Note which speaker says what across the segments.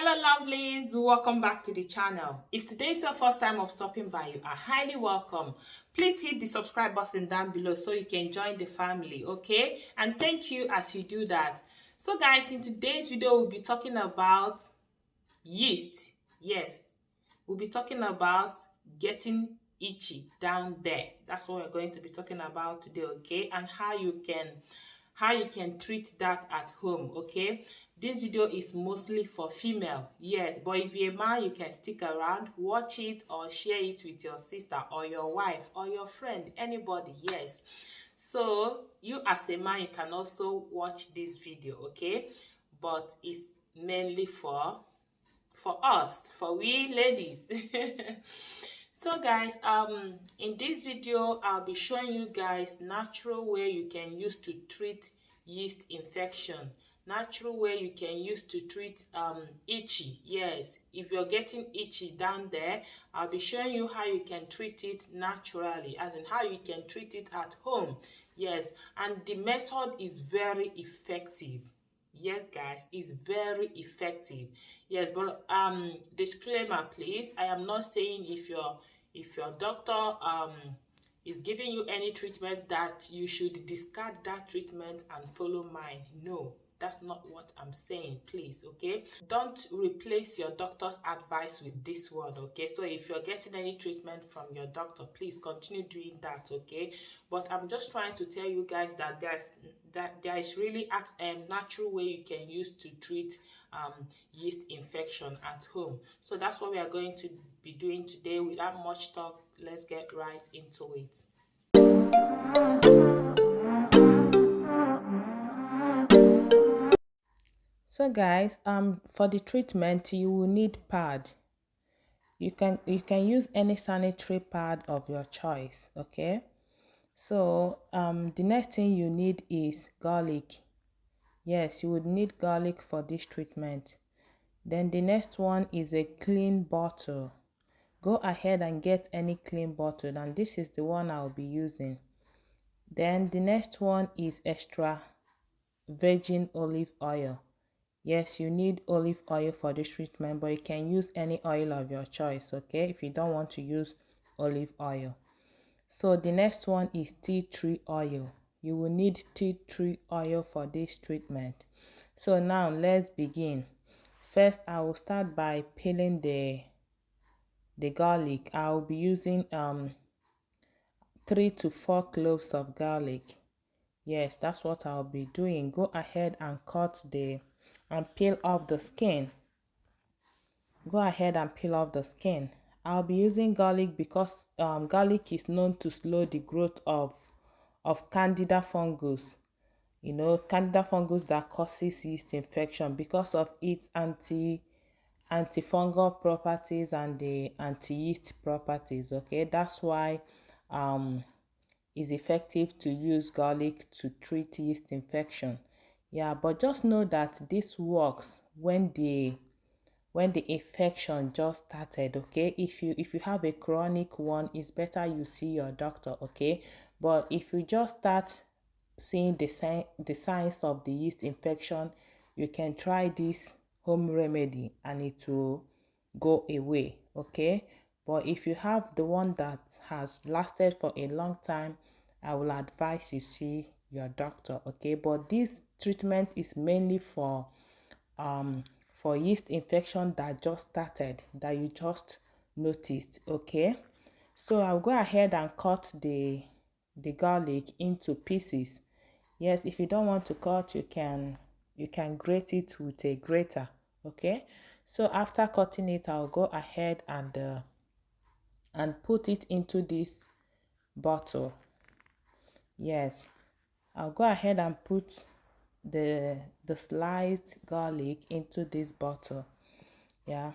Speaker 1: Hello lovelies, welcome back to the channel. If today is your first time of stopping by, you are highly welcome. Please hit the subscribe button down below so you can join the family, okay? And thank you as you do that. So guys, in today's video we'll be talking about yeast. Yes, we'll be talking about getting itchy down there. That's what we're going to be talking about today, okay? And how you can treat that at home, okay? This video is mostly for female, yes, but if you're a man, you can stick around, watch it or share it with your sister or your wife or your friend, anybody, yes. So you as a man, you can also watch this video, okay? But it's mainly for us, for we ladies. So guys, in this video I'll be showing you guys natural way you can use to treat yeast infection, natural way you can use to treat itchy. Yes, if you're getting itchy down there, I'll be showing you how you can treat it naturally, as in how you can treat it at home. Yes, and the method is very effective. Yes guys, it's very effective. Yes, but disclaimer please, I am not saying if your doctor is giving you any treatment that you should discard that treatment and follow mine. No, that's not what I'm saying, please, okay? Don't replace your doctor's advice with this one, okay? So if you're getting any treatment from your doctor, please continue doing that, okay? But I'm just trying to tell you guys that there is really a natural way you can use to treat yeast infection at home. So that's what we are going to be doing today. Without much talk, let's get right into it. So guys, for the treatment you will need pad. You can use any sanitary pad of your choice, okay? So the next thing you need is garlic. Yes, you would need garlic for this treatment. Then the next one is a clean bottle. Go ahead and get any clean bottle, and this is the one I'll be using. Then the next one is extra virgin olive oil. Yes, you need olive oil for this treatment, but you can use any oil of your choice, okay, if you don't want to use olive oil. So the next one is tea tree oil. You will need tea tree oil for this treatment. So now let's begin. First, I will start by peeling the garlic. I'll be using 3 to 4 cloves of garlic. Yes, that's what I'll be doing. Go ahead and and peel off the skin. Go ahead and peel off the skin. I'll be using garlic because garlic is known to slow the growth of candida fungus. You know, candida fungus that causes yeast infection because of its antifungal properties and the anti-yeast properties, okay? That's why it's effective to use garlic to treat yeast infection. Yeah, but just know that this works when the infection just started, okay? If you have a chronic one, it's better you see your doctor, okay? But if you just start seeing the signs of the yeast infection, you can try this home remedy and it will go away, okay? But if you have the one that has lasted for a long time, I will advise you see your doctor, okay? But this treatment is mainly for yeast infection that just started, that you just noticed, okay? So I'll go ahead and cut the garlic into pieces. Yes, if you don't want to cut, you can grate it with a grater, okay? So after cutting it, I'll go ahead and put it into this bottle. Yes, I'll go ahead and put the sliced garlic into this bottle. Yeah,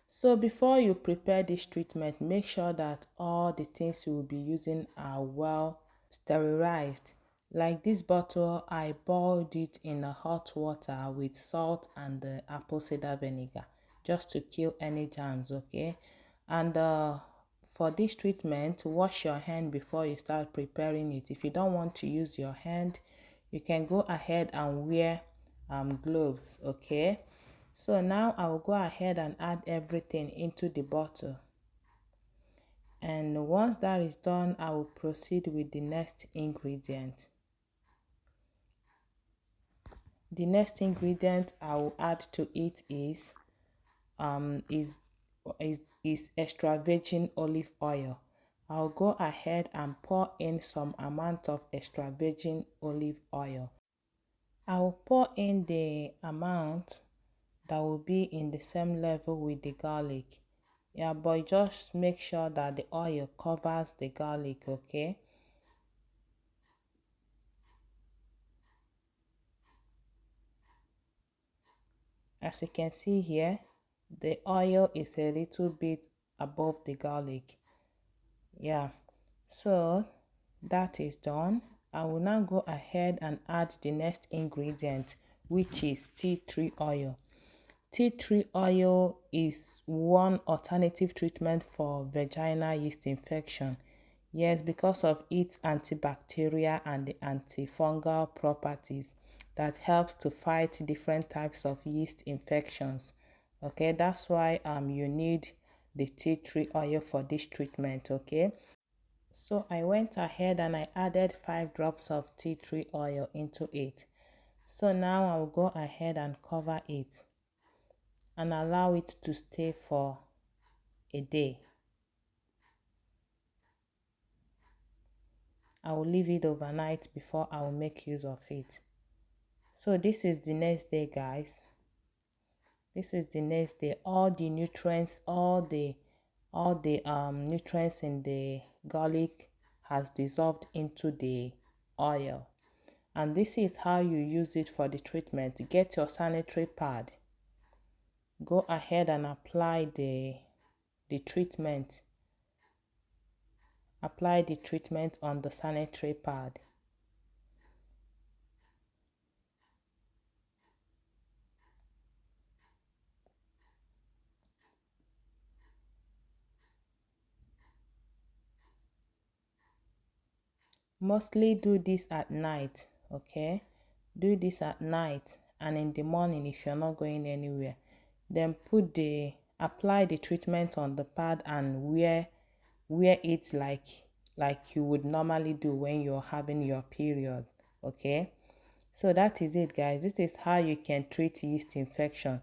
Speaker 1: so before you prepare this treatment, make sure that all the things you will be using are well sterilized. Like this bottle, I boiled it in hot water with salt and apple cider vinegar just to kill any germs, okay? And for this treatment, wash your hand before you start preparing it. If you don't want to use your hand, you can go ahead and wear gloves, okay? So now I will go ahead and add everything into the bottle. And once that is done, I will proceed with the next ingredient. The next ingredient I will add to it is extra virgin olive oil. I'll go ahead and pour in some amount of extra virgin olive oil. I will pour in the amount that will be in the same level with the garlic. Yeah, but just make sure that the oil covers the garlic, okay? As you can see here, the oil is a little bit above the garlic. Yeah, so that is done. I will now go ahead and add the next ingredient, which is tea tree oil. Tea tree oil is one alternative treatment for vaginal yeast infection. Yes, because of its antibacterial and the antifungal properties that helps to fight different types of yeast infections. Okay, that's why you need the tea tree oil for this treatment, okay? So I went ahead and I added 5 drops of tea tree oil into it. So now I will go ahead and cover it and allow it to stay for a day. I will leave it overnight before I will make use of it. So this is the next day, guys. This is the next day. All the nutrients, all the nutrients in the garlic has dissolved into the oil. And this is how you use it for the treatment. Get your sanitary pad. Go ahead and apply the treatment. Apply the treatment on the sanitary pad. Mostly do this at night, okay? Do this at night and in the morning if you're not going anywhere. Then apply the treatment on the pad and wear it like you would normally do when you're having your period, okay? So that is it, guys. This is how you can treat yeast infection.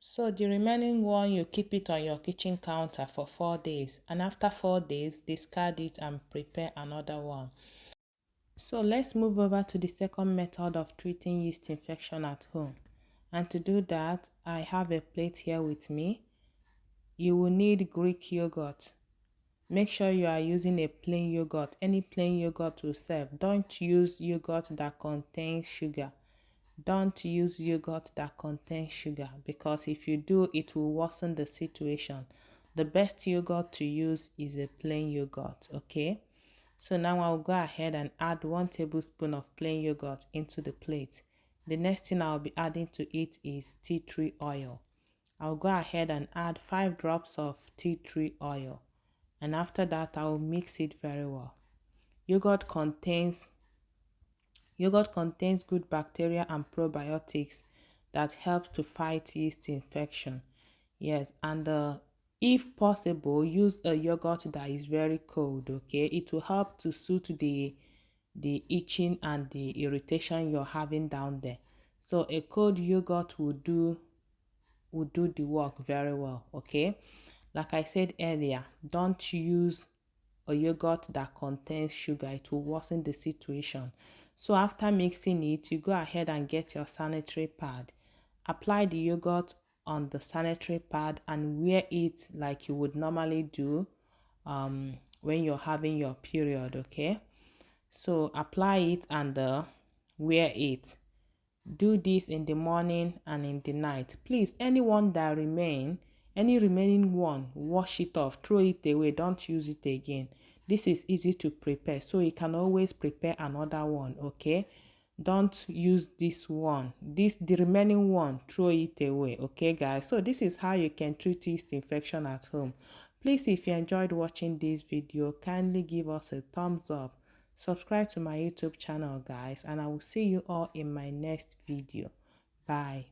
Speaker 1: So the remaining one, you keep it on your kitchen counter for 4 days, and after 4 days discard it and prepare another one. So let's move over to the second method of treating yeast infection at home. And to do that, I have a plate here with me. You will need Greek yogurt. Make sure you are using a plain yogurt. Any plain yogurt will serve. Don't use yogurt that contains sugar. Don't use yogurt that contains sugar, because if you do, it will worsen the situation. The best yogurt to use is a plain yogurt, okay? So now I'll go ahead and add 1 tablespoon of plain yogurt into the plate. The next thing I'll be adding to it is tea tree oil. I'll go ahead and add 5 drops of tea tree oil. And after that, I will mix it very well. Yogurt contains good bacteria and probiotics that helps to fight yeast infection. Yes, and if possible, use a yogurt that is very cold, okay? It will help to soothe the itching and the irritation you're having down there. So a cold yogurt will do the work very well, okay? Like I said earlier, don't use a yogurt that contains sugar. It will worsen the situation. So after mixing it, you go ahead and get your sanitary pad. Apply the yogurt on the sanitary pad and wear it like you would normally do when you're having your period, okay? So apply it and wear it. Do this in the morning and in the night. Please, any remaining one, wash it off, throw it away, don't use it again. This is easy to prepare, so you can always prepare another one, okay? Don't use this one. The remaining one, throw it away, okay, guys? So this is how you can treat yeast infection at home. Please, if you enjoyed watching this video, kindly give us a thumbs up. Subscribe to my YouTube channel, guys, and I will see you all in my next video. Bye.